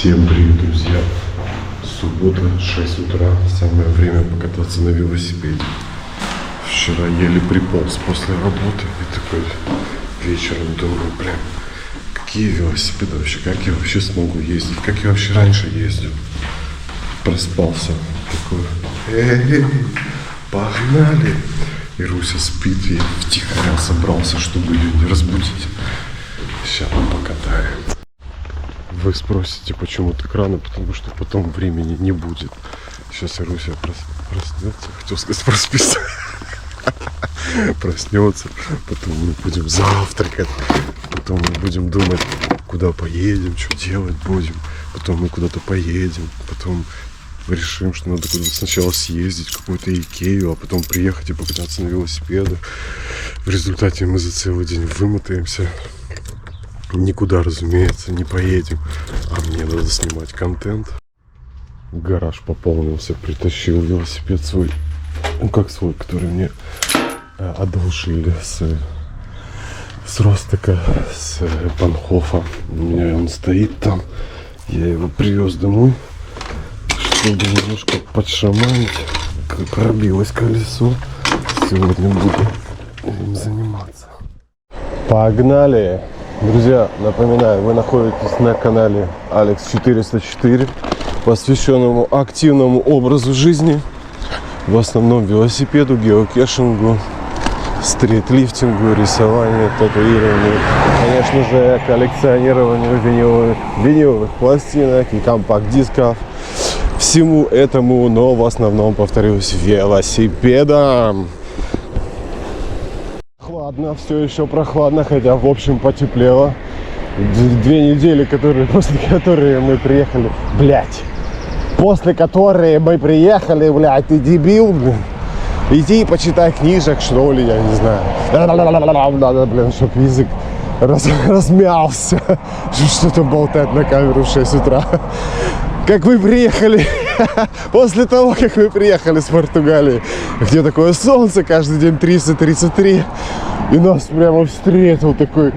Всем привет, друзья! Суббота, 6 утра, самое время покататься на велосипеде. Вчера еле приполз после работы и такой вечером думаю, блин, какие велосипеды вообще, как я вообще смогу ездить, как я вообще раньше ездил. Проспался, такой, погнали! И Руся спит, и втихаря собрался, чтобы ее не разбудить. Сейчас мы покатаем. Вы спросите, почему так рано, потому что потом времени не будет. Сейчас и Руся проснется, хотел сказать, проспится. Проснется, потом мы будем завтракать, потом мы будем думать, куда поедем, что делать будем, потом мы куда-то поедем, потом решим, что надо куда-то сначала съездить в какую-то Икею, а потом приехать и покататься на велосипедах. В результате мы за целый день вымотаемся. Никуда, разумеется, не поедем. А мне надо снимать контент. Гараж пополнился, притащил велосипед свой. Ну как свой, который мне одолжили с Ростока, с Панхофа. У меня он стоит там. Я его привез домой, чтобы немножко подшаманить. Пробилось колесо. Сегодня буду им заниматься. Погнали! Друзья, напоминаю, вы находитесь на канале Алекс 404, посвященному активному образу жизни, в основном велосипеду, геокешингу, стритлифтингу, рисованию, татуированию, конечно же, коллекционированию виниловых пластинок и компакт-дисков, всему этому, но в основном, повторюсь, велосипедам. Прохладно, все еще прохладно, хотя в общем потеплело. 2 недели, после которых мы приехали, блядь, ты дебил, блин. Иди и почитай книжек, что ли, я не знаю. Надо, блин, чтоб язык размялся, что-то болтать на камеру в 6 утра. Как мы приехали, после того, как мы приехали с Португалии, где такое солнце, каждый день 30-33, и нас прямо встретил такой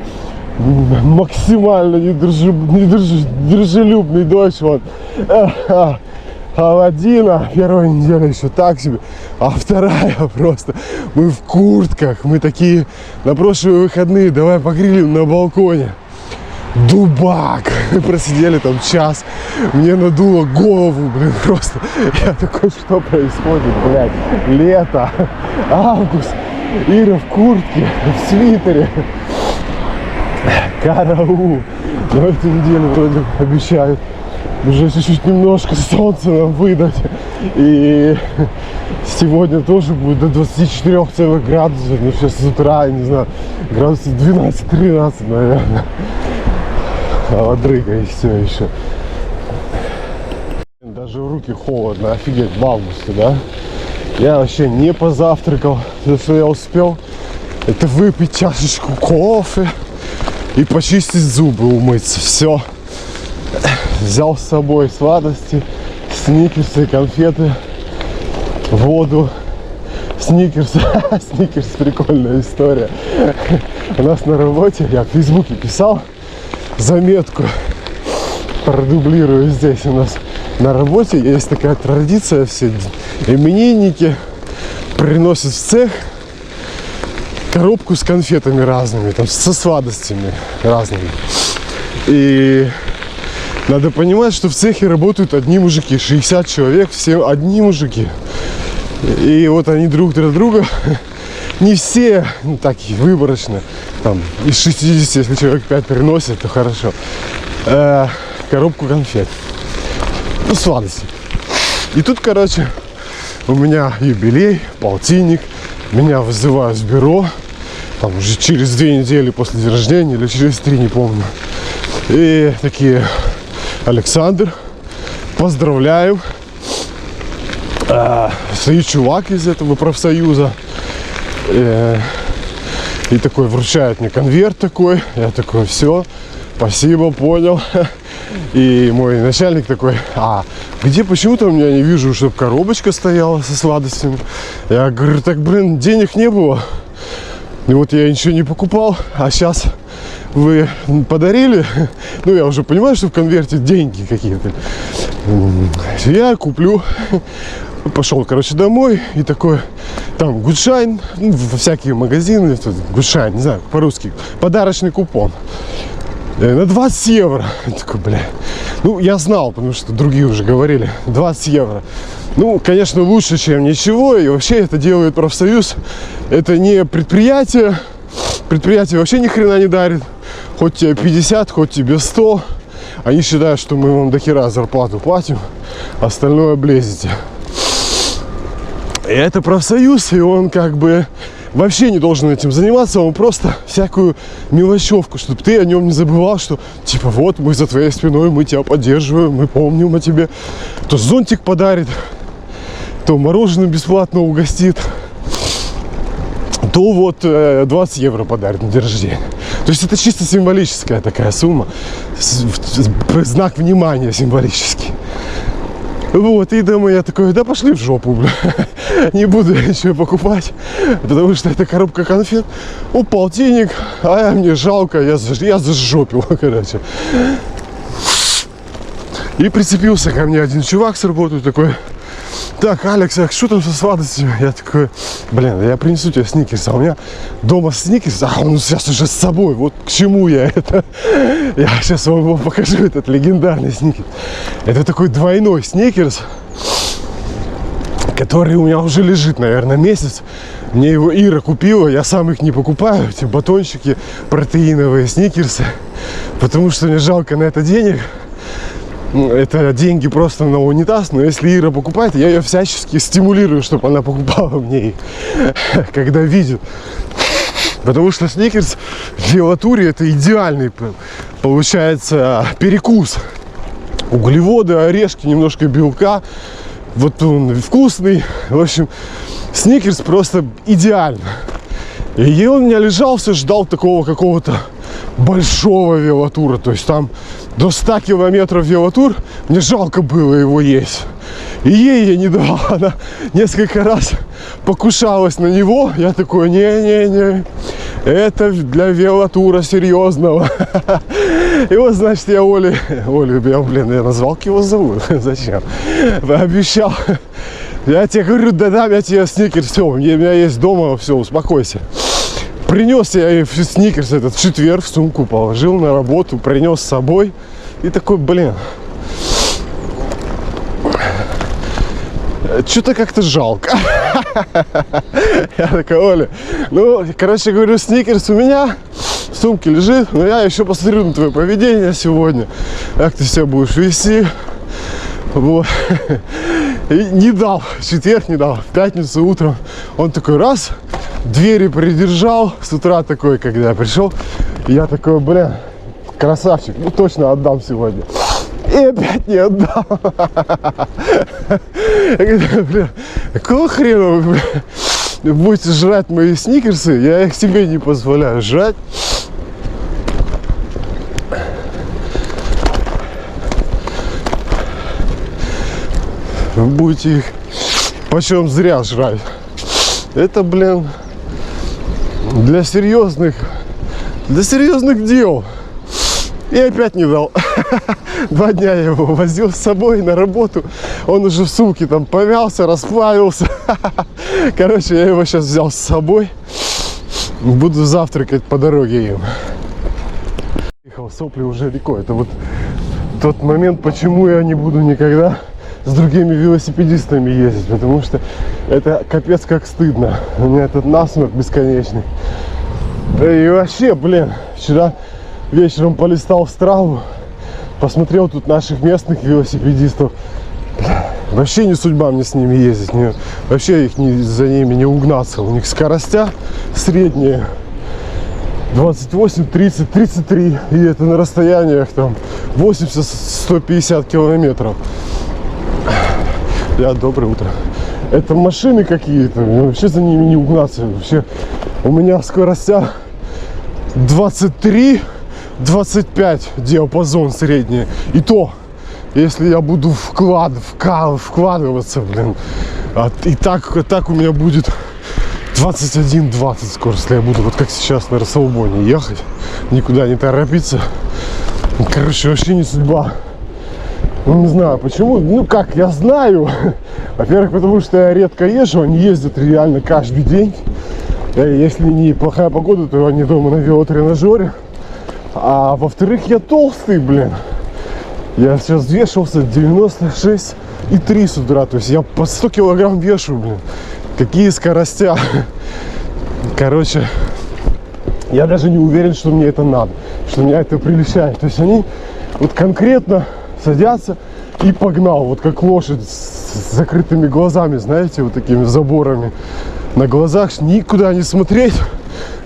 максимально недружелюбный дождь. Вот. Холодина, первая неделя еще так себе, а вторая просто, мы в куртках, мы такие, на прошлые выходные давай погрелим на балконе. Дубак. Мы просидели там час. Мне надуло голову, блин, просто. Я такой, что происходит, блядь? Лето, август. Ира в куртке, в свитере. Караул. Но эту неделю вроде обещают уже чуть-чуть немножко солнца нам выдать. И сегодня тоже будет до 24 градусов. Ну, сейчас с утра, я не знаю, градусов 12-13, наверное. Холодрыга и все еще. Даже в руки холодно, офигеть, в августе, да? Я вообще не позавтракал. Все, что я успел, это выпить чашечку кофе и почистить зубы, умыться. Все. Взял с собой сладости, сникерсы, конфеты, воду. Сникерс, сникерс, прикольная история. У нас на работе, я в Фейсбуке писал заметку, продублирую здесь. У нас на работе есть такая традиция, все именинники приносят в цех коробку с конфетами разными, там, со сладостями разными. И надо понимать, что в цехе работают одни мужики, 60 человек, все одни мужики. И вот они друг для друга, не все, ну так выборочно, там из 60, если человек 5 приносит, то хорошо, коробку конфет, ну сладости. И тут, короче, у меня юбилей, полтинник, меня вызывают в бюро, там уже через 2 недели после дня рождения или через 3, не помню. И такие: Александр, поздравляю. Стоит чувак из этого профсоюза и такой вручает мне конверт такой. Я такой: все, спасибо, понял. И мой начальник такой: где почему-то у меня не вижу, чтобы коробочка стояла со сладостями. Я говорю: так, блин, денег не было. И вот я ничего не покупал, а сейчас вы подарили. Ну, я уже понимаю, что в конверте деньги какие-то. Я куплю. Пошел, короче, домой. И такой, там, гудшайн. Ну, во всякие магазины. Гудшайн, не знаю, по-русски. Подарочный купон. На 20 евро. Я такой, бля. Ну, я знал, потому что другие уже говорили. 20 евро. Ну, конечно, лучше, чем ничего. И вообще это делает профсоюз. Это не предприятие. Предприятие вообще ни хрена не дарит. Хоть тебе 50, хоть тебе 100. Они считают, что мы вам до хера зарплату платим. Остальное облезете. И это профсоюз, и он как бы вообще не должен этим заниматься. Он просто всякую мелочевку, чтобы ты о нем не забывал, что типа вот мы за твоей спиной, мы тебя поддерживаем, мы помним о тебе. То зонтик подарит, то мороженое бесплатно угостит, то вот 20 евро подарит на день рождения. То есть это чисто символическая такая сумма, знак внимания символический. Вот, и дома я такой, да пошли в жопу, бля. Не буду ничего покупать, потому что это коробка конфет. Полтинник, а мне жалко, я зажопил, короче. И прицепился ко мне один чувак с работы такой: так, Алекс, а что там со сладостями? Я такой, блин, я принесу тебе сникерс, а у меня дома сникерс, а он сейчас уже с собой, вот к чему я это. Я сейчас вам его покажу, этот легендарный сникерс. Это такой двойной сникерс, который у меня уже лежит, наверное, месяц. Мне его Ира купила, я сам их не покупаю, эти батончики протеиновые, сникерсы, потому что мне жалко на это денег. Это деньги просто на унитаз, но если Ира покупает, я ее всячески стимулирую, чтобы она покупала мне их, когда видит. Потому что сникерс в велотуре это идеальный, получается, перекус. Углеводы, орешки, немножко белка. Вот он вкусный. В общем, сникерс просто идеально. И он у меня лежал, все ждал такого какого-то большого велотура. То есть там до 100 километров велотур. Мне жалко было его есть. И ей я не давал. Она несколько раз покушалась на него. Я такой, не-не-не. Это для велотура серьезного. И вот, значит, я Олю, я назвал, как его зовут. Зачем? Обещал. Я тебе говорю, да дам я тебе сникерс, все, у меня есть дома, все, успокойся. Принес я сникерс этот в четверг в сумку, положил на работу, принес с собой. И такой, блин, что-то как-то жалко. Я такой, Оля, ну, короче, говорю, сникерс у меня в сумке лежит, но я еще посмотрю на твое поведение сегодня, как ты себя будешь вести. Вот. И не дал, в четверг не дал, в пятницу утром он такой раз, двери придержал, с утра такой, когда я пришел, я такой, блин, красавчик, ну точно отдам сегодня. И опять не отдал. Я говорю, бля, какого хрена вы, бля, будете жрать мои сникерсы, я их себе не позволяю жрать. Вы будете их почем зря жрать. Это, блин, для серьезных дел. И опять не дал. 2 дня я его возил с собой на работу. Он уже в сумке там помялся, расплавился. Короче, я его сейчас взял с собой. Буду завтракать по дороге им. Ехал, сопли уже рекой. Это вот тот момент, почему я не буду никогда с другими велосипедистами ездить. Потому что это капец как стыдно. У меня этот насморк бесконечный. И вообще, блин, вчера вечером полистал в Страву, посмотрел тут наших местных велосипедистов. Вообще не судьба мне с ними ездить. Вообще за ними не угнаться. У них скоростя средние 28, 30, 33. И это на расстояниях там 80-150 километров. Доброе утро. Это машины какие-то. Вообще за ними не угнаться. Вообще у меня скоростя 23-25 диапазон средний. И то, если я буду вкладываться, блин. И так у меня будет 21:20 скоро, если я буду вот как сейчас на расслабоне ехать, никуда не торопиться. Короче, вообще не судьба. Ну, не знаю почему, ну как, я знаю. Во-первых, потому что я редко езжу, они ездят реально каждый день. Если не плохая погода, то они дома на велотренажере. А во-вторых, я толстый, блин. Я сейчас взвешивался 96,3 с утра. То есть я по 100 килограмм вешу, блин. Какие скоростя. Короче, я даже не уверен, что мне это надо, что меня это прельщает. То есть они вот конкретно садятся и погнал. Вот как лошадь с закрытыми глазами, знаете, вот такими заборами на глазах, никуда не смотреть.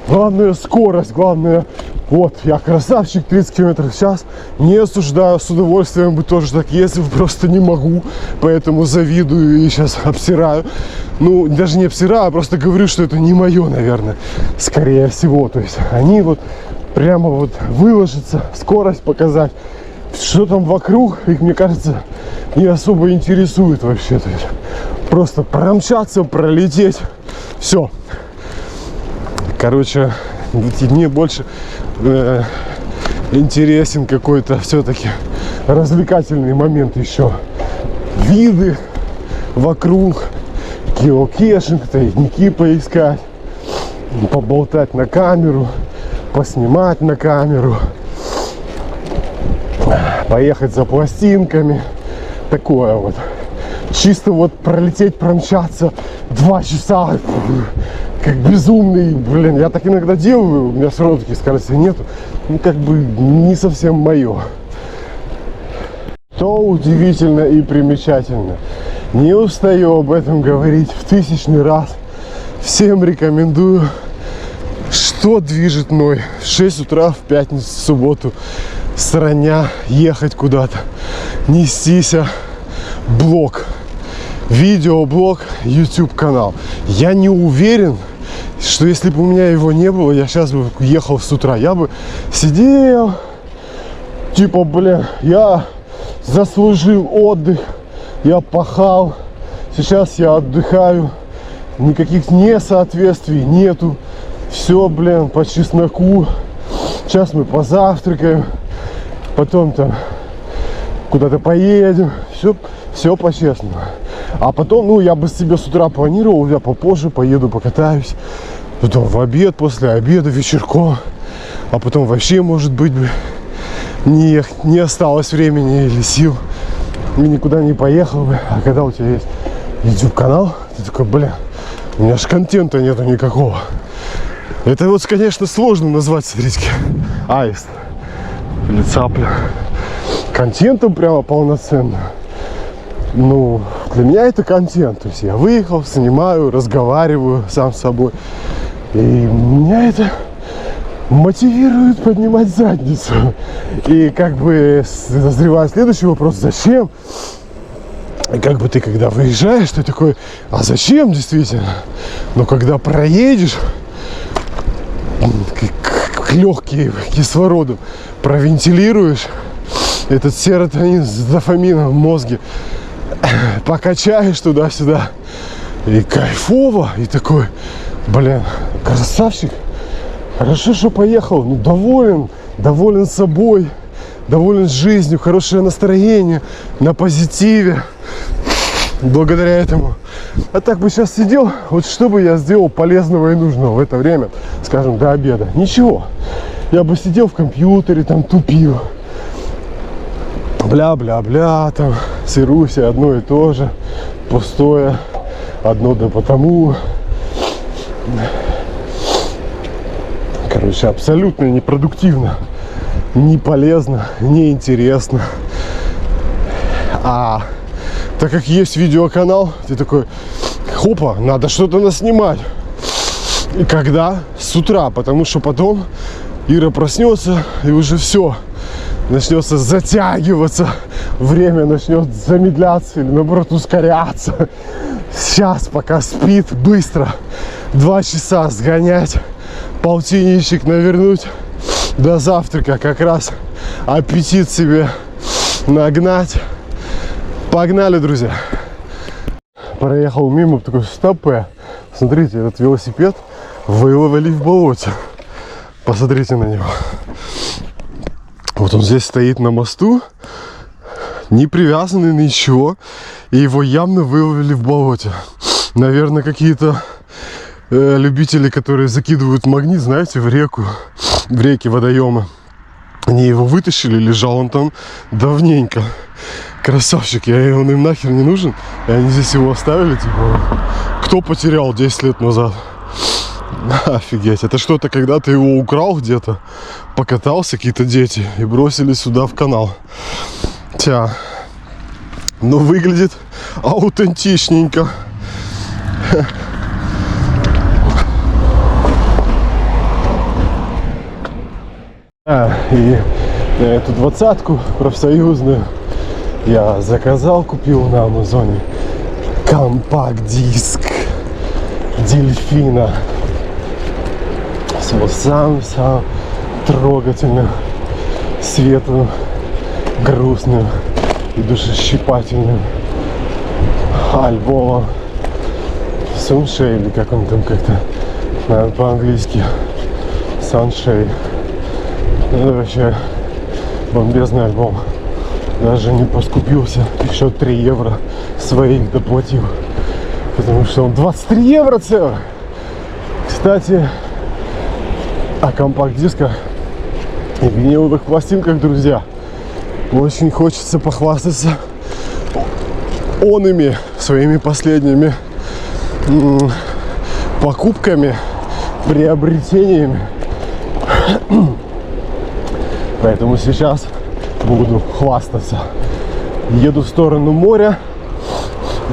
Главное скорость, главное, вот, я красавчик, 30 км в час, не осуждаю, с удовольствием бы тоже так ездил, просто не могу, поэтому завидую и сейчас обсираю. Ну, даже не обсираю, а просто говорю, что это не мое, наверное, скорее всего. То есть они вот прямо вот выложатся, скорость показать, что там вокруг, их, мне кажется, не особо интересует вообще. То есть просто промчаться, пролететь, все. Короче, мне больше интересен какой-то все-таки развлекательный момент еще. Виды вокруг, геокешинг, тайники поискать, поболтать на камеру, поснимать на камеру, поехать за пластинками. Такое вот. Чисто вот пролететь, промчаться 2 часа, как безумный, блин, я так иногда делаю, у меня сразу таких скоростей нету, ну как бы не совсем мое. То удивительно и примечательно. Не устаю об этом говорить в 1000-й раз. Всем рекомендую. Что движет мной в 6 утра в пятницу, в субботу, сраня, ехать куда-то, нестися, блог. Видеоблог, YouTube канал. Я не уверен, что если бы у меня его не было, я сейчас бы ехал с утра. Я бы сидел, типа, блин, я заслужил отдых, я пахал, сейчас я отдыхаю, никаких несоответствий нету. Все, блин, по чесноку. Сейчас мы позавтракаем, потом там куда-то поедем. Все по-честному. А потом, ну, я бы себе с утра планировал, я попозже поеду, покатаюсь. Потом в обед, после обеда, вечерком. А потом вообще, может быть, не осталось времени или сил. И никуда не поехал бы. А когда у тебя есть YouTube-канал, ты такой, блин, у меня же контента нету никакого. Это вот, конечно, сложно назвать, смотрите, аист или цапля контентом прямо полноценно. Ну, для меня это контент. То есть я выехал, снимаю, разговариваю сам с собой. И меня это мотивирует поднимать задницу. И как бы назревает следующий вопрос: зачем? И как бы ты, когда выезжаешь, ты такой, а зачем действительно? Но когда проедешь, легкие кислородом провентилируешь, этот серотонин с дофамином в мозге покачаешь туда-сюда, и кайфово, и такой, блин, красавчик, хорошо, что поехал, ну, доволен собой, доволен жизнью, хорошее настроение, на позитиве, благодаря этому. А так бы сейчас сидел, вот что бы я сделал полезного и нужного в это время, скажем, до обеда? Ничего. Я бы сидел в компьютере, там тупил, бля-бля-бля, там сыруся, одно и то же, пустое, одно да потому. Короче, абсолютно непродуктивно, не полезно, не интересно. А так как есть видеоканал, ты такой, хопа, надо что-то наснимать. И когда? С утра, потому что потом Ира проснется, и уже все. Начнется затягиваться, время начнет замедляться или наоборот ускоряться. Сейчас, пока спит, быстро 2 часа сгонять, полтинничек навернуть до завтрака, как раз аппетит себе нагнать. Погнали, друзья. проехал мимо, такой, стопэ. Смотрите, этот велосипед выловили в болоте. Посмотрите на него. Вот он здесь стоит на мосту, не привязанный на ничего, и его явно выловили в болоте. Наверное, какие-то любители, которые закидывают магнит, знаете, в реку, в реки, водоемы. Они его вытащили, лежал он там давненько. Красавчик, он им нахер не нужен. И они здесь его оставили, типа, кто потерял 10 лет назад. Офигеть, это что-то, когда ты его украл где-то, покатался, какие-то дети, и бросили сюда в канал. Тя, ну выглядит аутентичненько. И эту 20-ку профсоюзную я заказал, купил на Амазоне. Компакт-диск Дельфина с самым трогательным, светлым, грустным и душещипательным альбомом Sunshine, или как он там как-то, наверное, по-английски Sunshine. Это вообще бомбезный альбом. Даже не поскупился, еще 3 евро своих доплатил, потому что он 23 евро целых. Кстати, о компакт-дисках и виниловых пластинках, друзья, очень хочется похвастаться онными своими последними покупками, приобретениями. Поэтому сейчас буду хвастаться. Еду в сторону моря,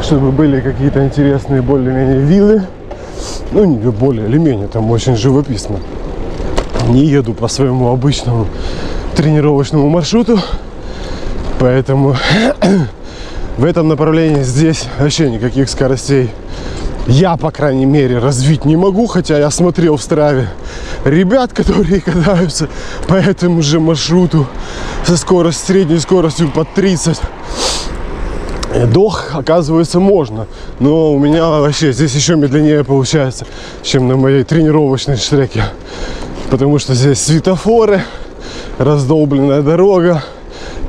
чтобы были какие-то интересные более-менее виллы. Ну, не более или менее, там очень живописно. Не еду по своему обычному тренировочному маршруту. Поэтому в этом направлении здесь вообще никаких скоростей я, по крайней мере, развить не могу. Хотя я смотрел в Страве ребят, которые катаются по этому же маршруту со средней скоростью под 30. Дох, оказывается, можно. Но у меня вообще здесь еще медленнее получается, чем на моей тренировочной штреке. Потому что здесь светофоры, раздолбленная дорога,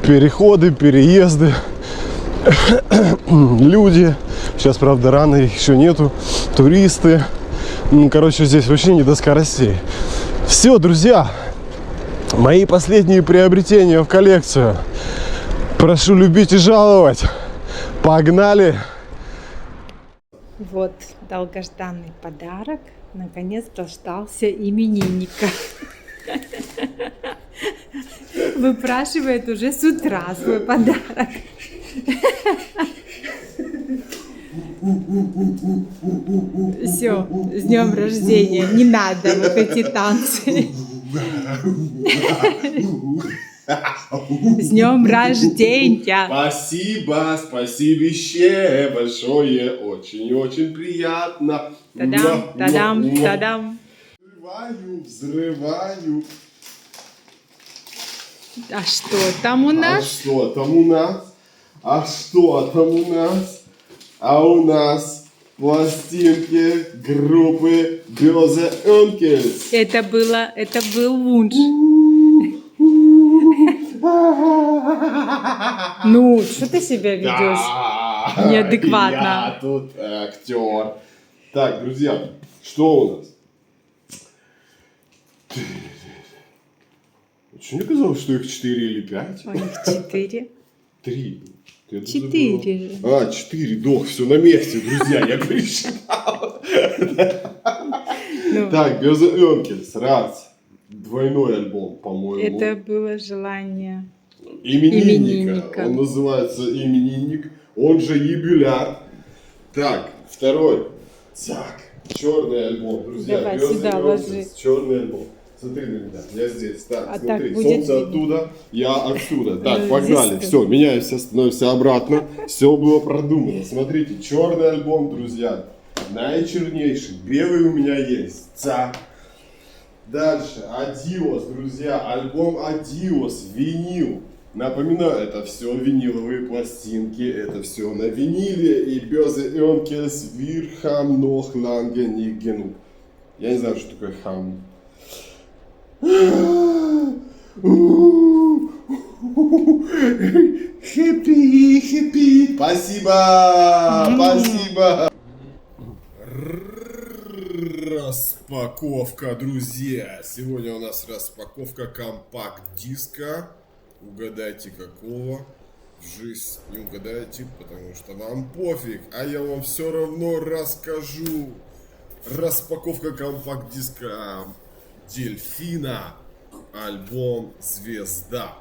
переходы, переезды, люди. Сейчас, правда, рано, их еще нету. Туристы. Ну, короче, здесь вообще не до скоростей. Все, друзья, мои последние приобретения в коллекцию. Прошу любить и жаловать. Погнали! Вот долгожданный подарок. Наконец дождался именинника. Выпрашивает уже с утра свой подарок. Все, с днем рождения. Не надо вот эти танцы. С днем рождения! Спасибо, спасибище большое, очень-очень приятно. Та-дам, та-дам, та-дам. Взрываю. А что там у нас? Что там у нас? У нас пластинки группы Böse Onkels. Это был вунш. Ну, что ты себя ведешь неадекватно? Я тут актер. Так, друзья, что у нас? Что мне казалось, что их 4 или 5? У них 4. 3. 4 же. 4, дох, все на месте, друзья, я пересчитал. Так, Böse Onkels, раз. Двойной альбом, по-моему. Это было желание именинника. Он называется именинник, он же юбиляр. Так, второй. Так, черный альбом, друзья. Давай сюда ложи. Черный альбом. Смотри на меня, я здесь. Так, А смотри, так будет солнце видно. оттуда, я отсюда. Так, погнали. Все, меняемся, становимся обратно. Все было продумано. Смотрите, черный альбом, друзья. Наичернейший. Белый у меня есть. Так. Дальше, Adios, друзья, альбом Adios, винил. Напоминаю, это все виниловые пластинки, это все на виниле и Böse Önkes Wir haben noch lange nicht genug. Я не знаю, что такое хам. Хэппи, хэппи. Спасибо, спасибо. Распаковка, друзья. Сегодня у нас распаковка компакт-диска. Угадайте какого. В жизнь не угадаете, потому что вам пофиг. А я вам все равно расскажу. Распаковка компакт-диска Дельфина. Альбом «Звезда».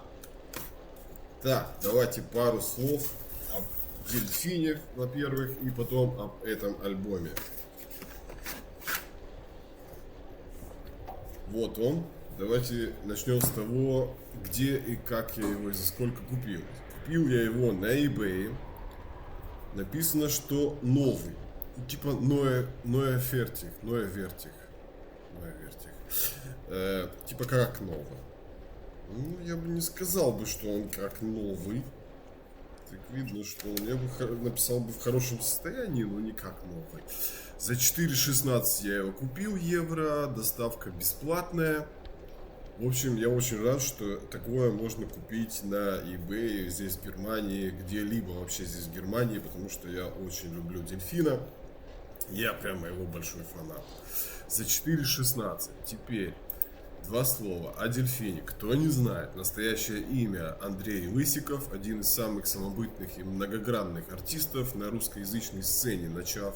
Так, давайте пару слов об Дельфине, во-первых, и потом об этом альбоме. Вот он. Давайте начнем с того, где и как я его и за сколько купил. Купил я его на eBay. Написано, что новый. Типа Neue Fertig. Типа как новый. Ну, я бы не сказал бы, что он как новый. Так видно, что он, я бы написал бы в хорошем состоянии, но не как новый. За 4,16 я его купил евро, доставка бесплатная. В общем, я очень рад, что такое можно купить на eBay здесь в Германии, где-либо вообще здесь в Германии, потому что я очень люблю Дельфина. Я прямо его большой фанат. За 4,16. Теперь два слова о Дельфине. Кто не знает, настоящее имя Андрей Лысиков, один из самых самобытных и многогранных артистов на русскоязычной сцене. Начав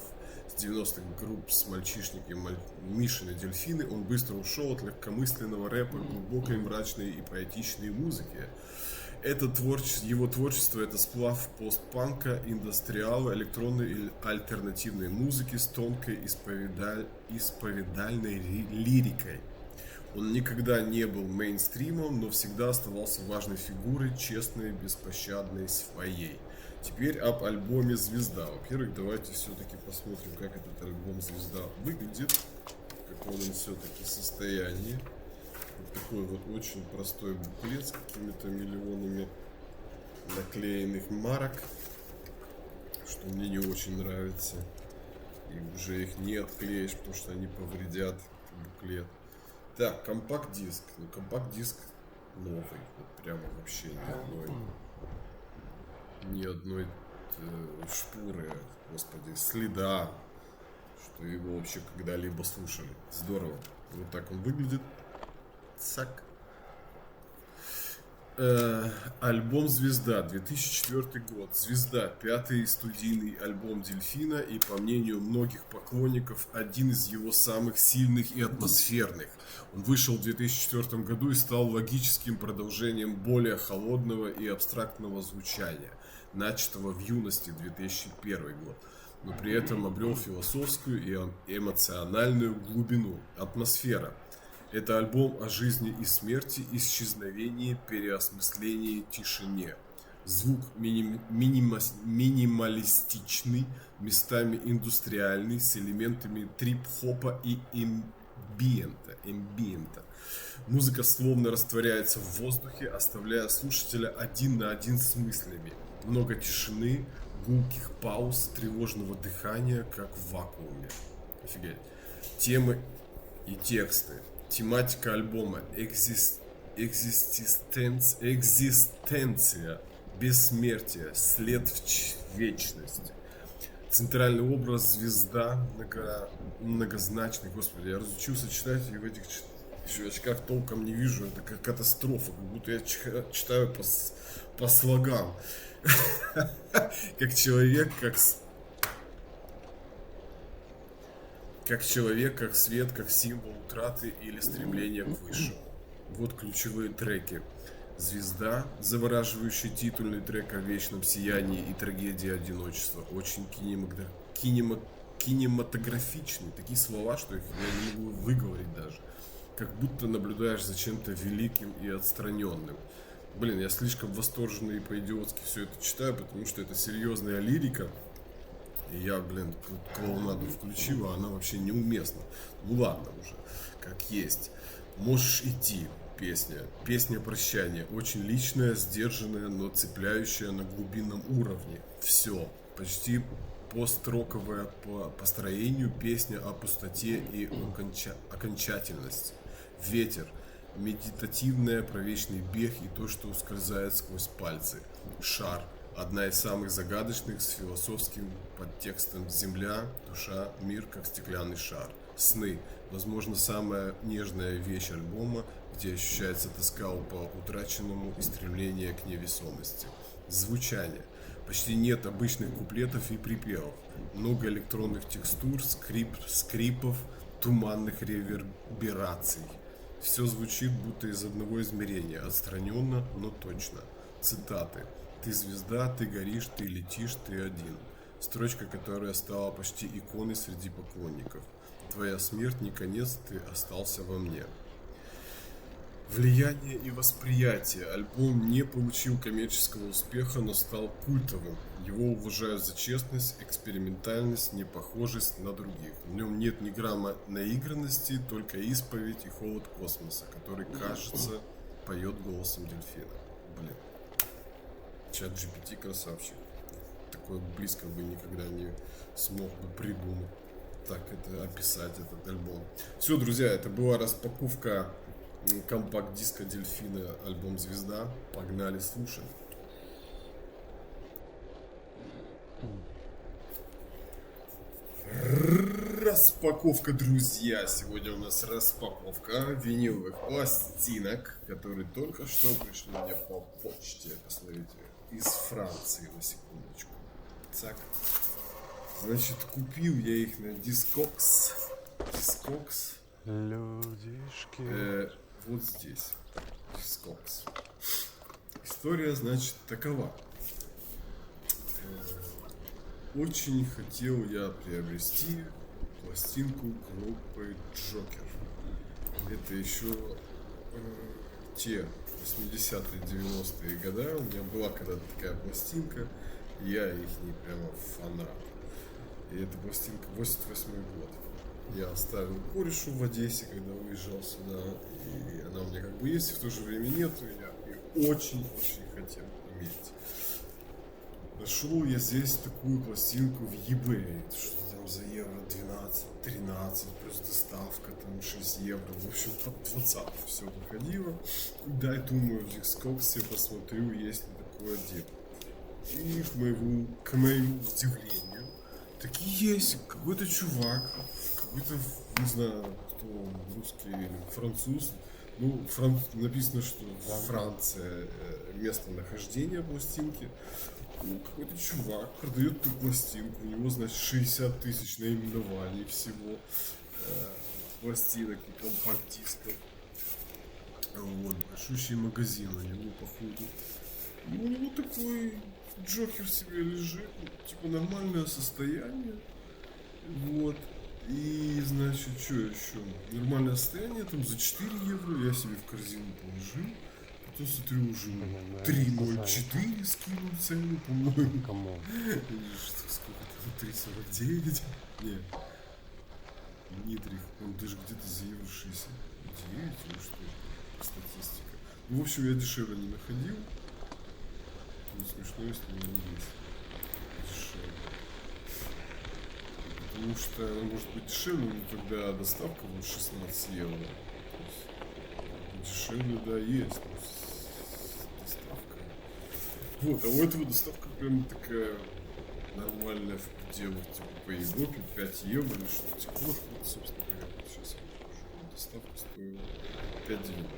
с 90-х групп с мальчишники Мишины Дельфины, он быстро ушел от легкомысленного рэпа к глубокой, мрачной и поэтичной музыке. Его творчество – это сплав постпанка, индустриала, электронной и альтернативной музыки с тонкой исповедальной лирикой. Он никогда не был мейнстримом, но всегда оставался важной фигурой, честной, беспощадной, своей. Теперь об альбоме «Звезда». Во-первых, давайте все-таки посмотрим, как этот альбом «Звезда» выглядит, в каком он все-таки состоянии. Вот такой вот очень простой буклет с какими-то миллионами наклеенных марок, что мне не очень нравится. И уже их не отклеишь, потому что они повредят буклет. Так, компакт-диск. Ну, компакт-диск новый. Вот прямо вообще ни одной шпуры, господи, следа, что его вообще когда-либо слушали. Здорово. Вот так он выглядит. Цак. Альбом «Звезда», 2004 год. «Звезда» — пятый студийный альбом Дельфина и, по мнению многих поклонников, один из его самых сильных и атмосферных. Он вышел в 2004 году и стал логическим продолжением более холодного и абстрактного звучания, начатого в юности, 2001 год, но при этом обрел философскую и эмоциональную глубину. Атмосфера. Это альбом о жизни и смерти, исчезновении, переосмыслении, тишине. Звук минималистичный, местами индустриальный, с элементами трип-хопа и эмбиента. Музыка словно растворяется в воздухе, оставляя слушателя один на один с мыслями. Много тишины, гулких пауз, тревожного дыхания, как в вакууме. Офигеть. Темы и тексты. Тематика альбома экзистенция, бессмертие, след в вечность. Центральный образ звезда, многозначный. Господи, я разучился читать, и в этих очках толком не вижу. Это как катастрофа, как будто я читаю по слогам. Как человек, как свет, как символ утраты или стремления к высшему. Вот ключевые треки. «Звезда», завораживающий титульный трек о вечном сиянии и трагедии одиночества. Очень кинематографичный. Такие слова, что их я не могу выговорить даже. Как будто наблюдаешь за чем-то великим и отстраненным. Блин, я слишком восторженно и по-идиотски все это читаю, потому что это серьезная лирика. И я, блин, клоунаду включил, а она вообще неуместна. Ну ладно уже, как есть. Можешь идти. песня. Песня прощания. Очень личная, сдержанная, но цепляющая на глубинном уровне. Все. Почти построковая по построению песня о пустоте и окончательности. Ветер. Медитативная про вечный бег и то, что ускользает сквозь пальцы. Шар. Одна из самых загадочных с философским подтекстом. Земля, душа, мир как стеклянный шар. Сны. Возможно, самая нежная вещь альбома, где ощущается тоска по утраченному и стремление к невесомости. Звучание. Почти нет обычных куплетов и припевов. Много электронных текстур, скрипов, туманных ревербераций. Все звучит будто из одного измерения, отстраненно, но точно. Цитаты. «Ты звезда, ты горишь, ты летишь, ты один». Строчка, которая стала почти иконой среди поклонников. «Твоя смерть не конец, ты остался во мне». Влияние и восприятие. Альбом не получил коммерческого успеха, но стал культовым. Его уважают за честность, экспериментальность, непохожесть на других. В нем нет ни грамма наигранности, только исповедь и холод космоса, который, кажется, поет голосом дельфина. Блин. Чат GPT красавчик. Такое близко бы никогда не смог бы придумать. Так это описать, этот альбом. Все, друзья, это была распаковка компакт-диска Дельфина, альбом «Звезда». Погнали слушать. Распаковка, друзья. Сегодня у нас распаковка виниловых пластинок, которые только что пришли мне по почте. Посмотрите, из Франции, на секундочку. Так. Значит, купил я их на Discogs. Людишки. Вот здесь. Discogs. История, значит, такова. Очень хотел я приобрести пластинку группы Джокер. Это еще те 80-е, 90-е годы. У меня была когда-то такая пластинка. Я их не прямо фанат. И эта пластинка 88-й год. Я оставил корешу в Одессе, когда уезжал сюда. И она у меня как бы есть, и в то же время нет. И я ее очень-очень хотел иметь. Нашел я здесь такую пластинку в eBay. Что там за евро 12-13, плюс доставка там 6 евро. В общем, под 20 все выходило. Дай, думаю, в Discogs посмотрю, есть ли такое дело. И к моему удивлению, такие есть. Какой-то чувак, какой-то, не знаю, кто он, русский или француз. Ну, написано, что Франция, местонахождение пластинки. Ну, какой-то чувак продает эту пластинку. У него, значит, 60 тысяч наименований всего пластинок и компакт-дисков. Вот, большущий магазин у него, походу. Ну, у него такой Джокер себе лежит, типа нормальное состояние. Вот. И, значит, что еще? Нормальное состояние, там за 4 евро я себе в корзину положил. Потом смотрю, уже 3,04 скинул цену, по-моему. Кому? Сколько-то, 3,49? Нет. Нитрих, он даже где-то за евро 69 или что, статистика. Ну, в общем, я дешевле не находил. Не смешно, если у него есть дешевле. Потому что она может быть дешевле, но когда доставка вот 16 евро. Дешевле, да, есть. Доставка. Вот, а у этого доставка прям такая нормальная в пределах, типа по Европе 5 евро или что-то типа. Вот, собственно говоря, сейчас я покажу. Доставка стоила 5,90.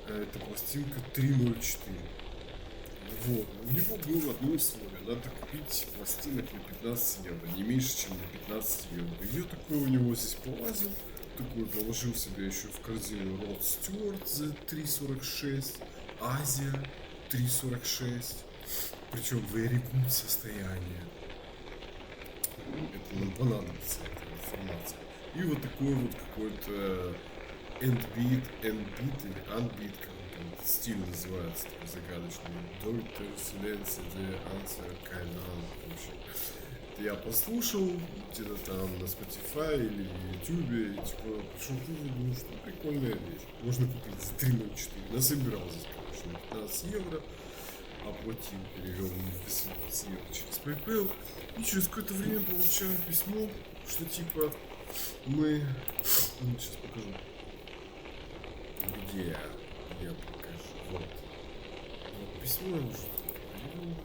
А эта пластинка 3,04. Вот, у него было одно условие. Надо купить пластинок на 15 евро, не меньше, чем на 15 евро. И я такой у него здесь полазил. Такой положил себе еще в корзину Род Стюарт за 3,46, Азия 3,46, причем very good состояние. Это нам понадобится, эта информация. И вот такой вот какой-то Endbeat или Unbeat, как он там стиль называется, такой загадочный. Deuter Silenz de Answer Kainan, в общем. я послушал где-то там на Spotify или YouTube, и типа пришел к выводу, что прикольная вещь. Можно купить за 3,04. Насобирал здесь, короче, на 15 евро, оплатил, перевел мне 18 евро через PayPal, и через какое-то время получаю письмо, что типа мы... сейчас покажу. Где я покажу? Вот. Вот письмо я уже перевел.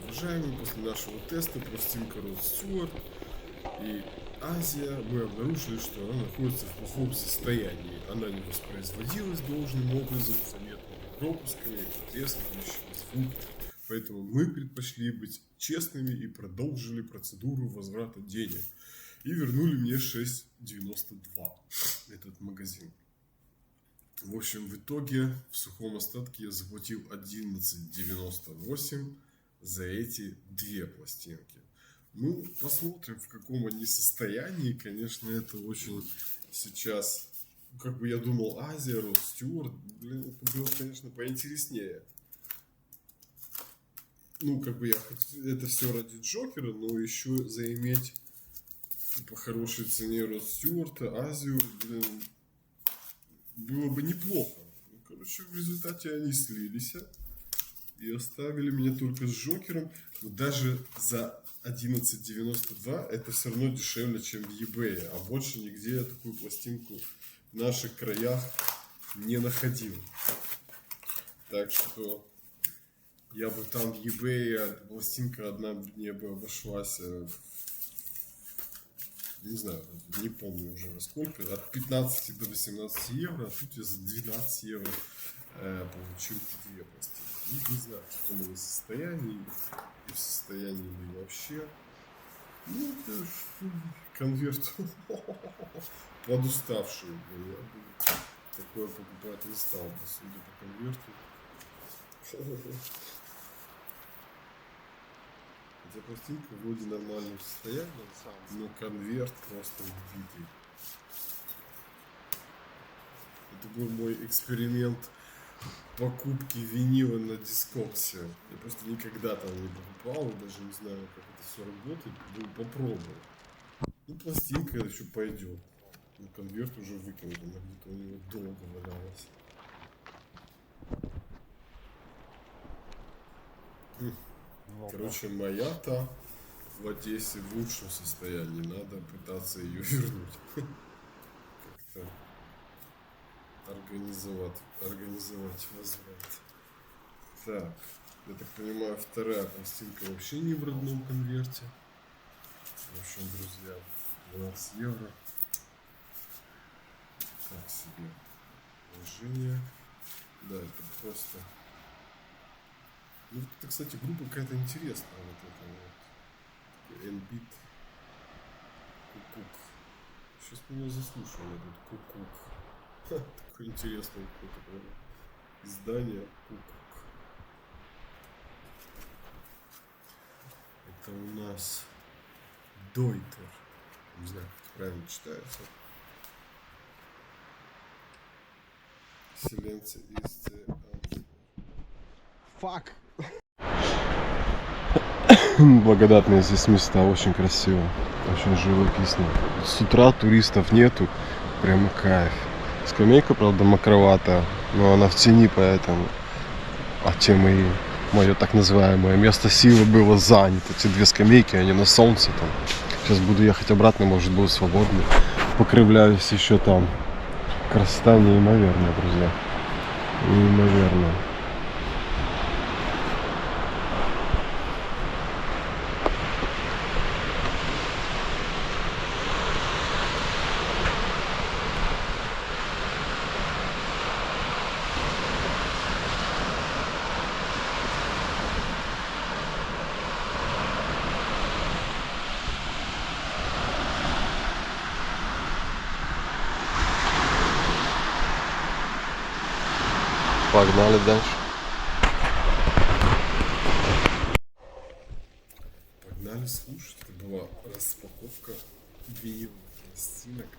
Уважаемый, после нашего теста пластинка Род Стюарт и Азия, мы обнаружили, что она находится в плохом состоянии. Она не воспроизводилась должным образом, заметными пропусками и потрескивающими звуками. Поэтому мы предпочли быть честными и продолжили процедуру возврата денег. И вернули мне 6,92 этот магазин. В общем, в итоге в сухом остатке я заплатил 11,98 за эти две пластинки. Ну, посмотрим, в каком они состоянии. Конечно, это очень сейчас... Как бы я думал, Азия, Род Стюарт, блин, это было, конечно, поинтереснее. Ну, как бы это все ради Джокера, но еще заиметь по хорошей цене Род Стюарта, Азию, блин, было бы неплохо. Ну, короче, в результате они слились и оставили меня только с Джокером. Но даже за 11,92 это все равно дешевле, чем в eBay. А больше нигде я такую пластинку в наших краях не находил. Так что я бы там в eBay, пластинка одна мне бы обошлась, не знаю, не помню уже во сколько, от 15 до 18 евро, а тут я за 12 евро получил две пластинки. Не знаю, в каком они состоянии, и в состоянии ли вообще. Ну, это конверт подуставший. Я бы такое покупать не стал бы, судя по конверту. Хотя пластинка вроде нормальном состоянии, но конверт просто убитый. Это был мой эксперимент покупки винила на Дискоксе. Я просто никогда там не покупал, и даже не знаю, как это все работает. Ну, попробую. Ну, пластинка еще пойдет. Но конверт уже выкинут, она где-то у него долго валялась. Короче, моя-то в Одессе в лучшем состоянии. Надо пытаться ее вернуть. Как-то организовать возврат. Так, я так понимаю, вторая пластинка вообще не в родном конверте. В общем, друзья, 12 евро. Так себе. Вложение. Да, это просто... Ну, это, кстати, группа какая-то интересная. Вот это вот. Эльбит. Кукук. Сейчас мы ее заслушаем. Этот Кукук. Такое интересное какое-то издание. Кукук. Это у нас Дойтер. Не знаю, как это правильно читается. Селенцы из Фак! Благодатные здесь места, очень красиво, очень живописно. С утра туристов нету, прямо кайф. Скамейка, правда, мокровата, но она в тени, поэтому... А тем и мое так называемое место силы было занято. Эти две скамейки, они на солнце там. Сейчас буду ехать обратно, может, будет свободно. Покривляюсь еще там. Красота неимоверная, друзья. Неимоверная. Погнали дальше. Погнали слушать. Это была распаковка виниловых пластинок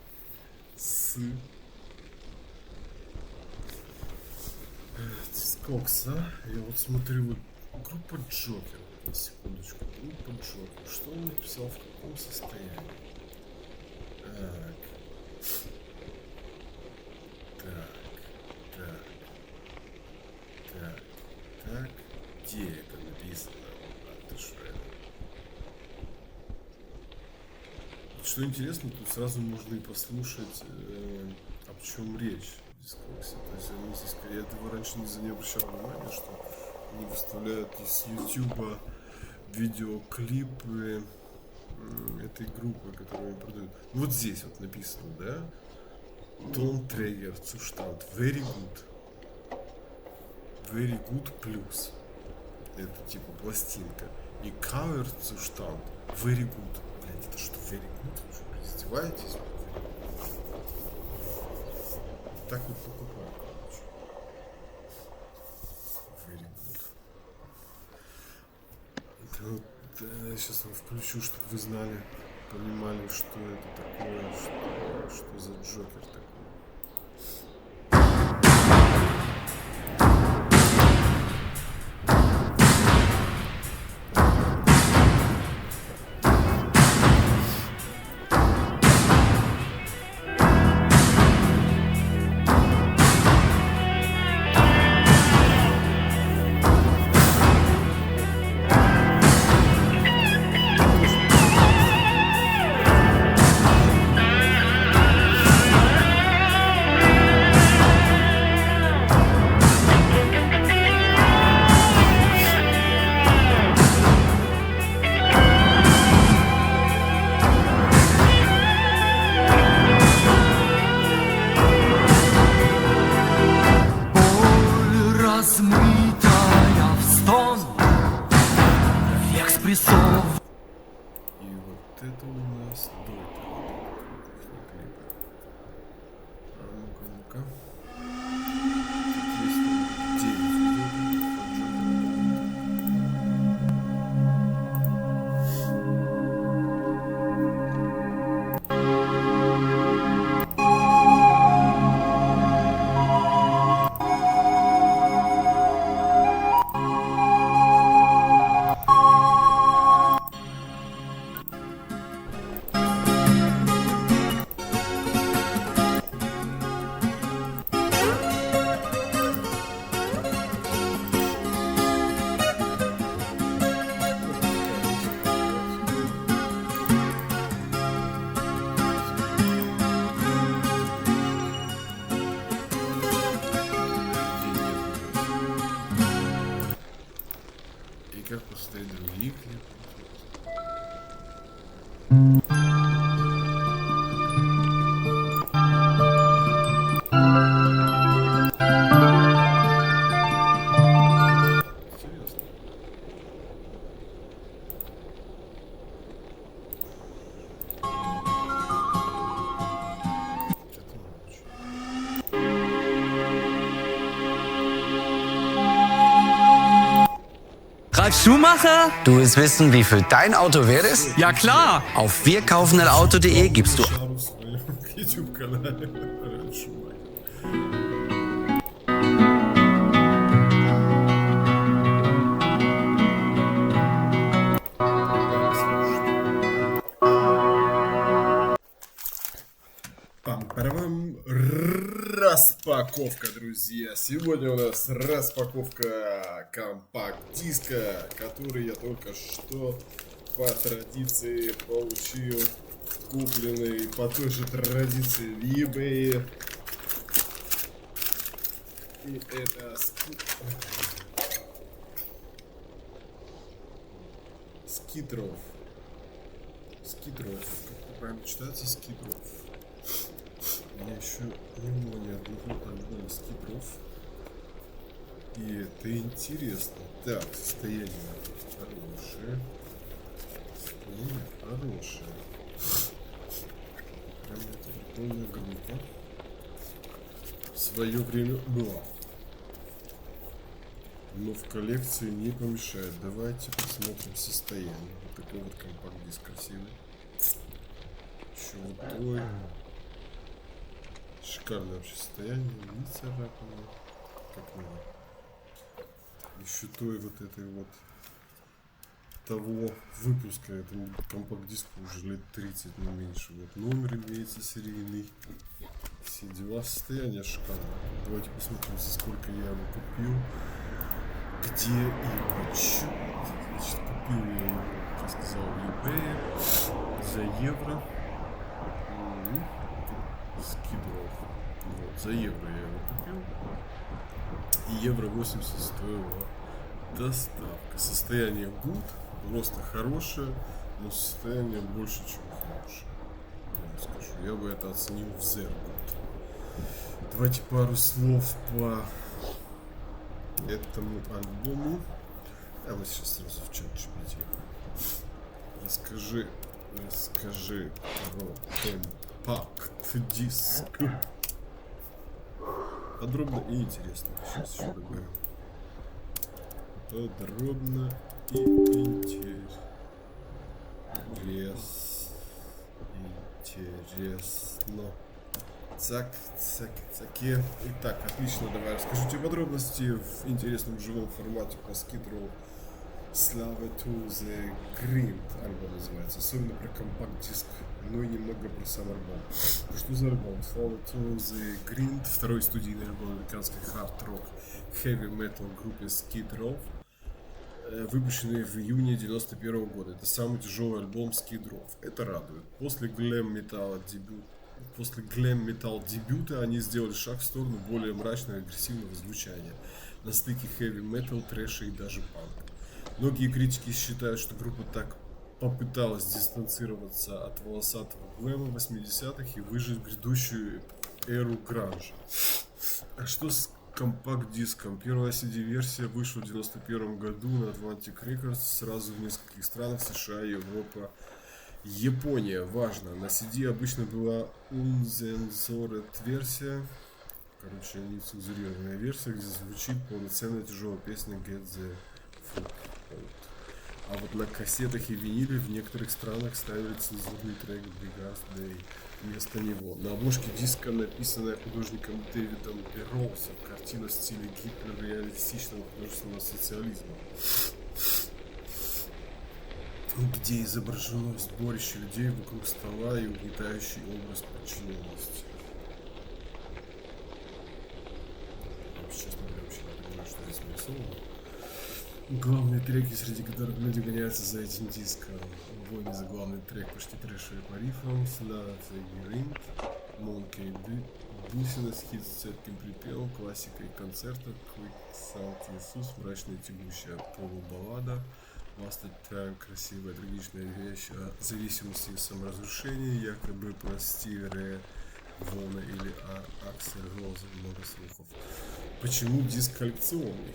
с Дискокса. Я вот смотрю, вот группа Джокер. На секундочку. Группа Джокер. Что он написал, в каком состоянии? Так. Так. Где это написано? А ты что это? Что интересно, тут сразу можно и послушать, о чем речь в дискоксе. То есть они здесь, я этого раньше не обращал внимания, что они выставляют из YouTube видеоклипы этой группы, которую они продают. Вот здесь вот написано, да? Tonträger Zustand. Very good. Very good plus. Это типа пластинка. И cover Zustand. Very good. Блять, это что, very good? Вы что, издеваетесь? Так вот покупаю, короче. Very good. Это вот, сейчас вам включу, чтобы вы знали, понимали, что это такое, что за Джокер такой. Размытая в стон, век спрессов. И вот это у нас до этого клипа. А ну-ка, ну-ка. Тут есть 9 видео. И как поставить другие клипы? Серьезно? Что-то ночь. Ralf Schumacher? Du willst wissen, wie viel dein Auto wert ist? Ja klar. Auf wirkaufeneinauto.de gibst du Шару в своем YouTube-канале. Раньше Пам-парам. Распаковка, друзья. Сегодня у нас распаковка компакт-диска, который я только что по традиции получил, купленный по той же традиции в eBay. И это Скитров. Скитров. Как правильно читается? Скитров. Я еще не было ни одного альбома Скитров. И это интересно. Так, состояние хорошее. Состояние хорошее. Прям это полная группа. В свое время была. Но в коллекции не помешает. Давайте посмотрим состояние. Вот такой вот компакт-диск красивый. Еще вот такой. Шикарное вообще состояние. Не царапано. Как надо. Еще той вот этой вот того выпуска. Этому компакт-диску уже лет 30, не меньше. Вот номер имеется серийный. Все дела, состояние шикарно. Давайте посмотрим, за сколько я его купил. Где и почему. Значит, купил я его, как я сказал, в eBay за евро. Скидров. Вот, за евро я его купил. И евро 80 стоила доставка. Состояние good, просто хорошее, но состояние больше, чем хорошее. Я вам скажу, я бы это оценил в zero good. Давайте пару слов по этому альбому. Я вот сейчас сразу в чат GPT. Расскажи про компакт-диск. Подробно и интересно. Сейчас еще добавим. Подробно и интересно. Цак. Итак, отлично, давай расскажу тебе подробности в интересном живом формате по Skid Row. Slava to the Grind альбом называется, особенно про компакт-диск, ну и немного про сам альбом. Что за альбом? Slava to the Grind, второй студийный альбом американской хард-рок heavy metal группы Skid Row, выпущенный в июне 91 года. Это самый тяжелый альбом Skid Row. Это радует. После глэм-металл дебюта они сделали шаг в сторону более мрачного и агрессивного звучания на стыке heavy-metal, трэша и даже панка. Многие критики считают, что группа так попыталась дистанцироваться от волосатого глэма 80-х и выжить грядущую эру гранжа. А что с компакт-диском? Первая CD-версия вышла в 91 году на Atlantic Records сразу в нескольких странах: США, Европа, Япония. Важно, на CD обычно была uncensored версия, короче, нецензурированная версия, где звучит полноценная тяжелая песня Get the Fuck Out. А вот на кассетах и виниле в некоторых странах ставили цензурный трек Brigars Day вместо него. На обложке диска, написанная художником Дэвидом Берроусом, картина в стиле гиперреалистичного художественного социализма, где изображено сборище людей вокруг стола и угнетающий образ подчиненности. Честно говоря, вообще не понимаю, что здесь нарисовано. Главные треки, среди которых люди гоняются за этим диском. Бойня за главный трек почти трэшевый по рифам, Slava the Grind, Monkey Бусина с хит с цепким припевом, классика и концерта, Quick Sound Иисус, мрачная тягущая полубаллада, Wasted Time, красивая трагичная вещь о зависимости и саморазрушении, якобы про Стиви Рэя Вона или Аксель Роза, много слухов. Почему диск коллекционный?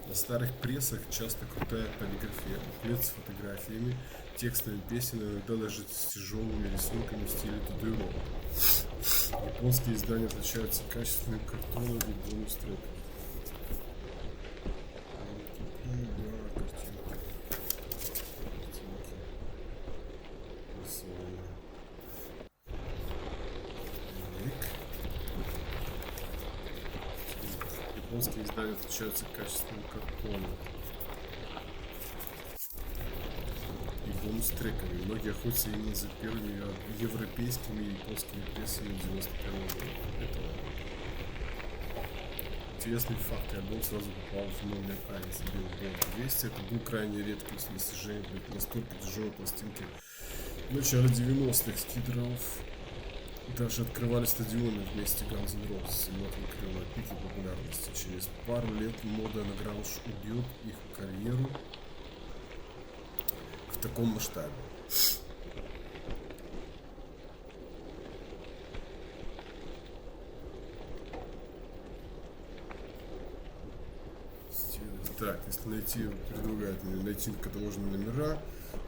На старых прессах часто крутая полиграфия, буклет с фотографиями, текстами песен, иногда даже с тяжелыми рисунками в стиле татуировок. Японские издания отличаются качественным картоном и бонус-треком. Японские издания отличаются качественным картоном и бонус-треками. Многие охотятся именно за первыми европейскими и японскими прессами 91 года. Интересный факт: альбом сразу попал в номер 1 Billboard 200. Это был крайне редким достижением для настолько тяжелой пластинки. В начале 90-х Skid Row даже открывали стадионы вместе Guns N' Roses, и вот выкрыл на пике популярности. Через пару лет мода на гранж убьет их карьеру в таком масштабе. Так, если найти, предлагают мне найти каталожные номера,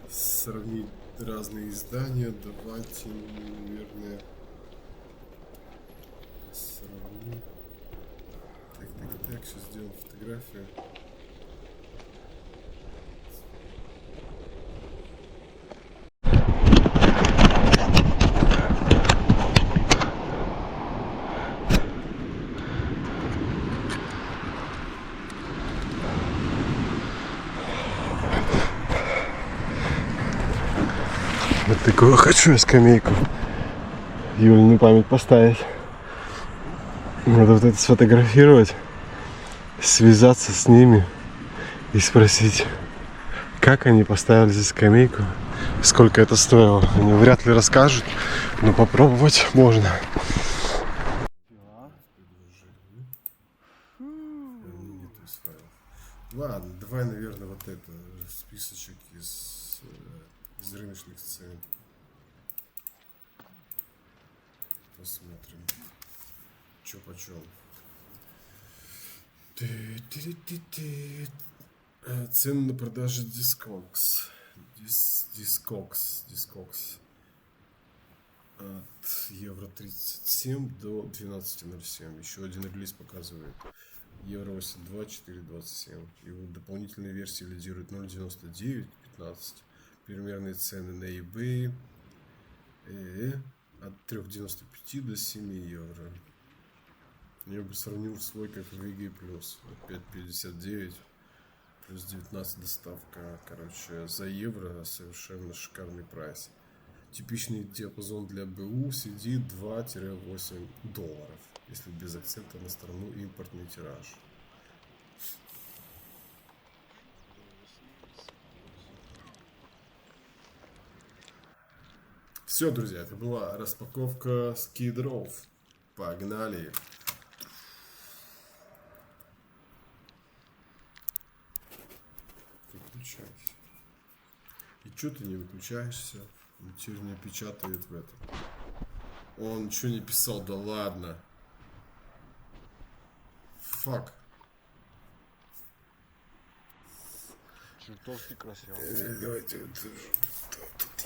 сравнить разные издания, давайте, наверное, сравним. Так, сейчас сделаем фотографию. скамейку. Хочу я скамейку. Юле на память поставить. Надо вот это сфотографировать, связаться с ними и спросить, как они поставили здесь скамейку, сколько это стоило. Они вряд ли расскажут, но попробовать можно. Ладно, давай, наверное, вот это списочек из рыночных цен. Посмотрим, чё почем. Цены на продажу Discogs. Discogs. От евро 37 до 12.07. Еще один релиз показывает. Евро 82, 4.27. И вот дополнительные версии лидируют 0.99, 15. Примерные цены на eBay от 3.95 до 7 евро. Я бы сравнил свой как в VG+. 5.59 плюс 19 доставка. Короче, за евро совершенно шикарный прайс. Типичный диапазон для БУ CD 2-8 долларов. Если без акцента на страну, импортный тираж. Все, друзья, это была распаковка скидров. Погнали! Выключайся. И чё ты не выключаешься? Он теперь не печатает в этом. Он ничего не писал, да ладно. Фак. Чертовски красиво. Давайте, тут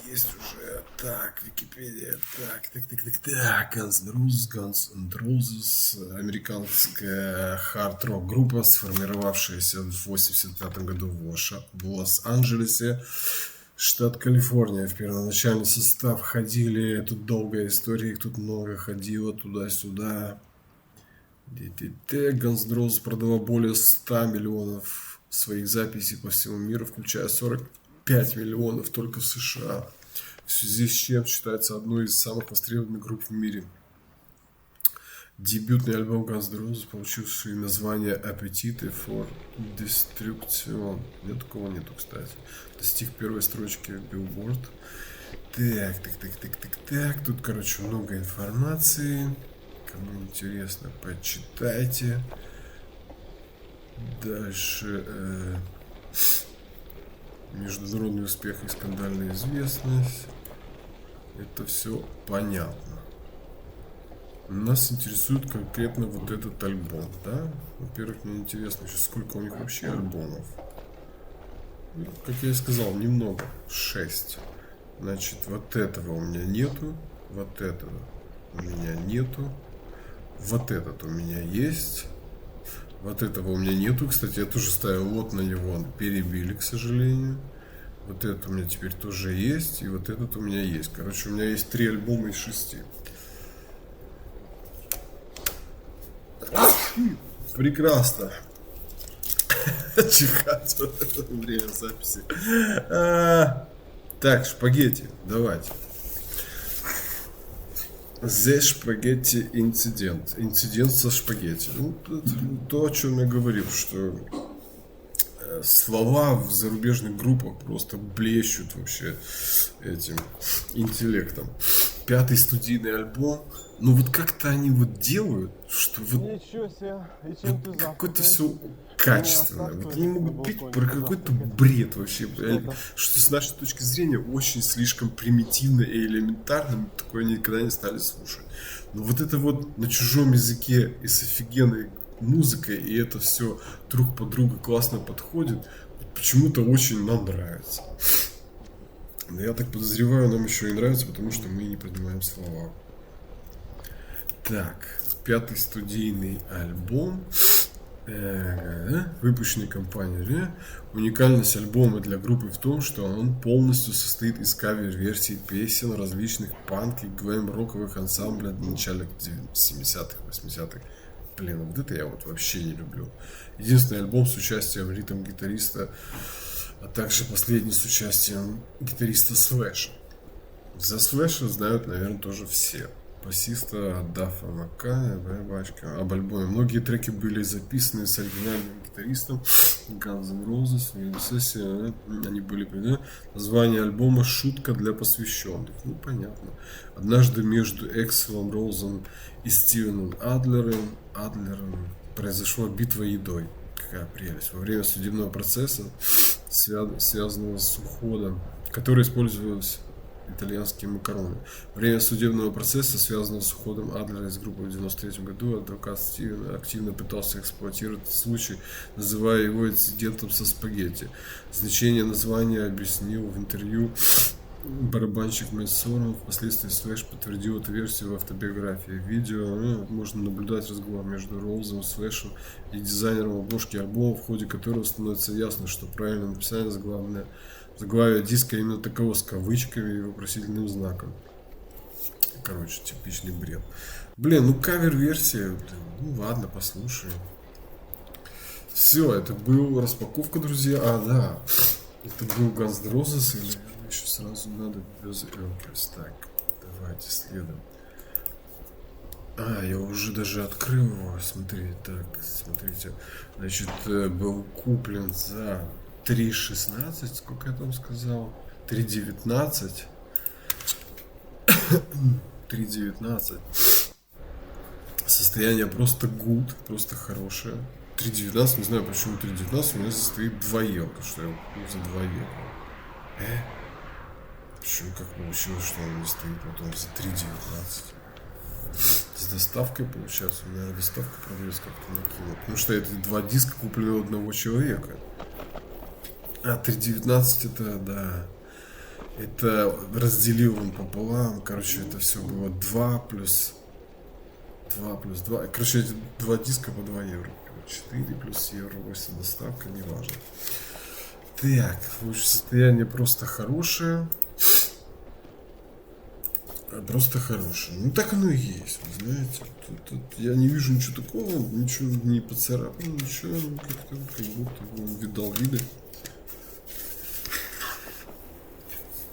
есть уже. Так, Википедия. Так. Guns N' Roses. Американская хард-рок группа, сформировавшаяся в 1985 году в Лос-Анджелесе, штат Калифорния. В первоначальный состав ходили, тут долгая история, их тут много ходило туда-сюда. Guns N' Roses продала более 100 миллионов своих записей по всему миру, включая 45 миллионов только в США. В связи с чем считается одной из самых востребованных групп в мире. Дебютный альбом Guns N' Roses, получивший название Appetite for Destruction. Нет, такого нету, кстати. Достиг первой строчки в Billboard. Так. Тут, короче, много информации. Кому интересно, почитайте. Дальше. Международный успех и скандальная известность. Это все понятно. Нас интересует конкретно вот этот альбом, да? Во-первых, мне интересно, сейчас сколько у них вообще альбомов. Ну, как я и сказал, немного. 6. Значит, вот этого у меня нету. Вот этого у меня нету. Вот этот у меня есть. Вот этого у меня нету. Кстати, я тоже ставил лот на него. Перебили, к сожалению. Вот это у меня теперь тоже есть. И вот этот у меня есть. Короче, у меня есть 3 альбома из 6. Прекрасно. Чихать в это время записи. Так, шпагетти. Давайте. The Spaghetti Incident. Инцидент со шпагетти. Ну, то, о чем я говорил, что слова в зарубежных группах просто блещут вообще этим интеллектом. 5-й студийный альбом. Ну вот как-то они вот делают, что вот, вот какое-то все качественное. Вот они могут петь про какой-то бред вообще. Что с нашей точки зрения очень слишком примитивно и элементарно. Такое никогда не стали слушать. Но вот это вот на чужом языке и с офигенной музыкой, и это все друг под друга классно подходит, почему-то очень нам нравится. Но я так подозреваю, нам еще и нравится, потому что мы не понимаем слова. Так, 5-й студийный альбом, выпущенный компанией. Уникальность альбома для группы в том, что он полностью состоит из кавер-версий песен различных панк и глэм-роковых ансамблей начальных 70-х, 80-х. Блин, вот это я вот вообще не люблю. Единственный альбом с участием ритм-гитариста, а также последний с участием гитариста Слэша. За Слэша знают, наверное, тоже все. Басиста Дафа Маккая, бачка, об альбоме. Многие треки были записаны с оригинальным гитаристом Guns N' Roses. В сессии они были приведены. Название альбома «Шутка для посвященных». Ну, понятно. Однажды между Экселом Роузом и Стивеном Адлером произошла битва едой. Какая прелесть. Во время судебного процесса, связанного с уходом, который использовался итальянские макароны. Во время судебного процесса, связанного с уходом Адлера из группы в 1993 году, адвокат Стивен активно пытался эксплуатировать этот случай, называя его инцидентом со спагетти. Значение названия объяснил в интервью барабанщик Мэтт Сором. Впоследствии Слэш подтвердил эту версию в автобиографии. В видео можно наблюдать разговор между Роузом, Слэшем и дизайнером обложки альбома, в ходе которого становится ясно, что правильное написание заглавие диска именно таково, с кавычками и вопросительным знаком. Короче, типичный бред. Блин, ну кавер-версия. Ну ладно, послушаем. Все, это была распаковка, друзья. А, да. Это был Guns N' Roses. Или еще сразу надо без Elkers. Так, давайте следом. А, я уже даже открыл его. Смотри, так, смотрите. Значит, был куплен за 3.16, сколько я там сказал? 3.19. 3.19. Состояние просто good, просто хорошее. 3.19, не знаю почему 3.19, у меня состоит 2 евро, что я купил за 2 евро. Почему как получилось, что он не стоит потом за 3.19? С доставкой получается, у меня доставка продавец как-то накинул. Потому что это 2 диска куплены у одного человека. А 3.19 это, да, это разделил он пополам, короче, это все было 2 плюс 2. Короче, эти 2 диска по 2 евро. 4 плюс евро, 8 доставка, неважно. Так, в общем, состояние просто хорошее. Просто хорошее. Ну так оно и есть, вы знаете. Тут я не вижу ничего такого, ничего не поцарапано, ничего, как будто он видал виды.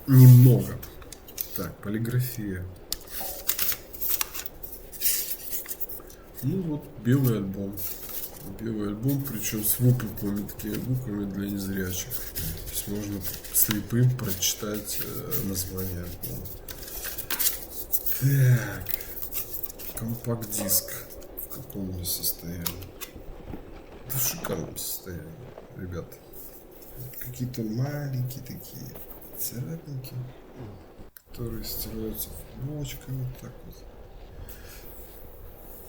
Немного. Так, полиграфия. Ну вот, белый альбом. Белый альбом, причем с выпуклыми такими буквами для незрячих. То есть можно слепым прочитать название альбома. Так. Компакт-диск. В каком он состоянии? Да в шикарном состоянии, ребята. Какие-то маленькие такие царапинки, которые стираются в булочках, вот так вот.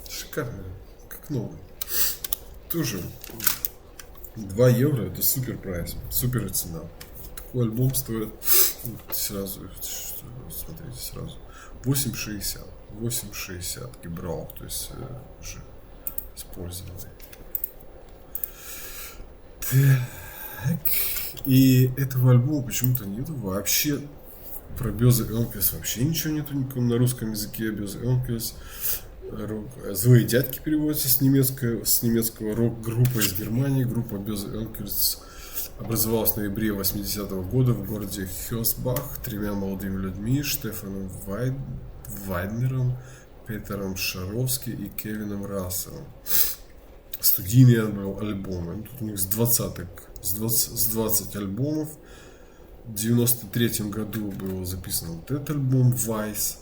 Шикарно, как новый. Тоже 2 евро, это супер прайс, супер цена. Такой альбом стоит сразу, смотрите, сразу 8,60. 8,60 Гибрал, то есть уже использованный. Так. И этого альбома почему-то нету вообще. Про Böse Onkelz вообще ничего нету никаком на русском языке. Böse Onkelz. Злые дядьки переводятся с немецкого рок-группа из Германии. Группа Böse Onkelz образовалась в ноябре 80-го года в городе Хёсбах 3 молодыми людьми: Штефаном Вайднером, Петером Шаровски и Кевином Расселом. Студийные альбомы. Тут у них с 20 альбомов. В 93 году был записан вот этот альбом Vice.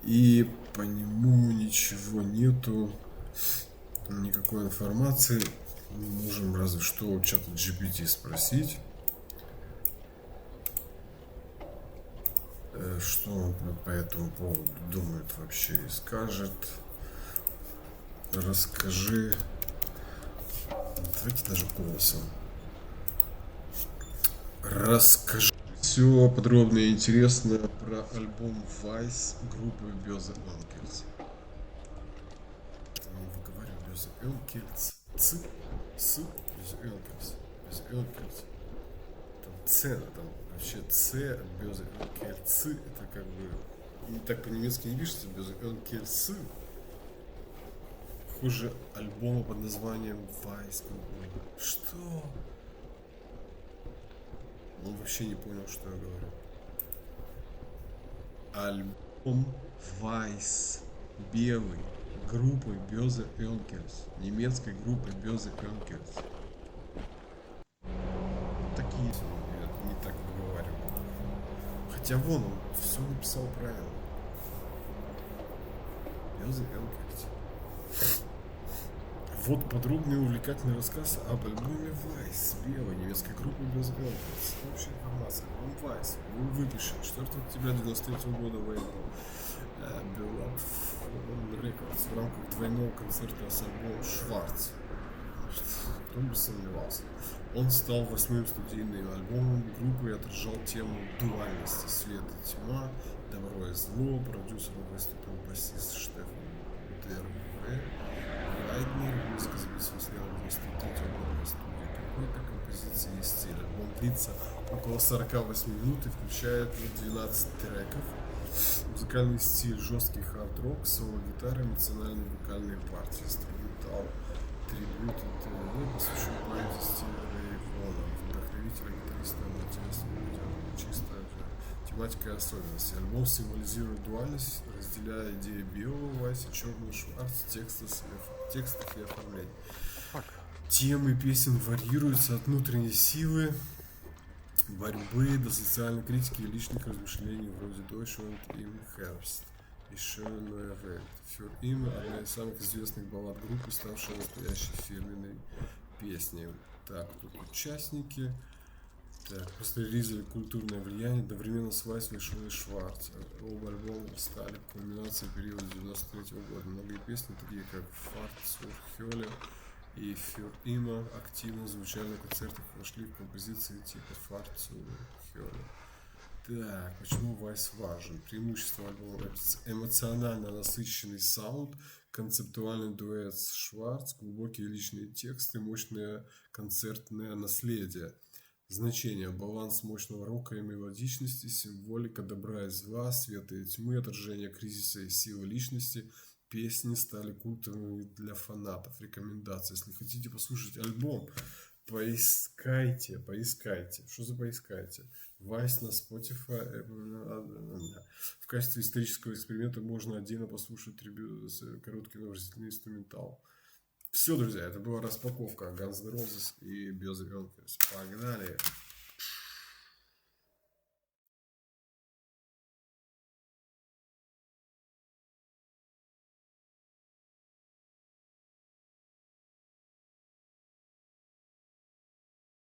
И по нему ничего нету. Никакой информации. Можем разве что у чата GPT спросить. Что он по этому поводу думает вообще и скажет. Расскажи. Давайте даже голосом. Расскажи все подробно и интересно про альбом Vice группы Böse Onkelz. Это не выговариваю, Böse Onkelz. Böse Onkelz. Там цена, там вообще Ц, Böse Onkelz. Это как бы не так по-немецки не пишется, Böse Onkelz. Похоже, альбома под названием Vice. Что? Он вообще не понял, что я говорю. Альбом Вайс. Белый. Группы Böse Onkels. Немецкой группы Böse Onkels. Такие, я не так выговариваю. Хотя вон он все написал правильно. Böse Onkels. Вот подробный и увлекательный рассказ об альбоме Вайс. Белой немецкой группы Böse Onkels. Общая информация. Альбом Вайс был выпущен 4 октября 1993 года в Беллап Рекордс в рамках двойного концерта с альбомом Шварц. Кто бы сомневался. Он стал 8-м студийным альбомом группы и отражал тему дуальности свет и тьма, добро и зло. Продюсером выступил басист Штефан Дерве. Вайднер. Музыка записывалась в 93 года в студии какой-то композиции и стиля. Альбом длится около 48 минут и включает 12 треков. Музыкальный стиль: жесткий хард-рок, соло-гитара, эмоциональные вокальные партии, инструментал, трибют и т.д. посвящен памяти Стива Рэй Вона, вдохновителя гитариста Матиаса Мудиана. Чистая тематика и особенности. Альбом символизирует дуальность, разделяя идеи белого Вайса, черного Шварц, текстов и оформлений. Темы песен варьируются от внутренней силы, борьбы до социальной критики и личных размышлений вроде Deutschland im Herbst и Schöne neue Welt. Für immer — одна из самых известных баллад группы, ставшая настоящей фирменной песней. Так, тут участники. Так, после релиза «Культурное влияние» одновременно с Вайс вышел и Шварц. Оба альбома стали кульминацией периода 93 года. Многие песни, такие как «Fahrt zur Hölle» и «Für immer», активно звучали на концертах и вошли в композиции типа «Fahrt zur Hölle». Так, почему Вайс важен? Преимущество альбома: эмоционально насыщенный саунд, концептуальный дуэт с Шварц, глубокие личные тексты, мощное концертное наследие. Значение: баланс мощного рока и мелодичности, символика добра и зла, света и тьмы, отражение кризиса и силы личности. Песни стали культовыми для фанатов. Рекомендации: если хотите послушать альбом, поискайте. Что за поискайте? Вайс на Spotify. В качестве исторического эксперимента можно отдельно послушать короткий выразительный инструментал. Все, друзья, это была распаковка Guns N' Roses и Böse Onkels. Погнали!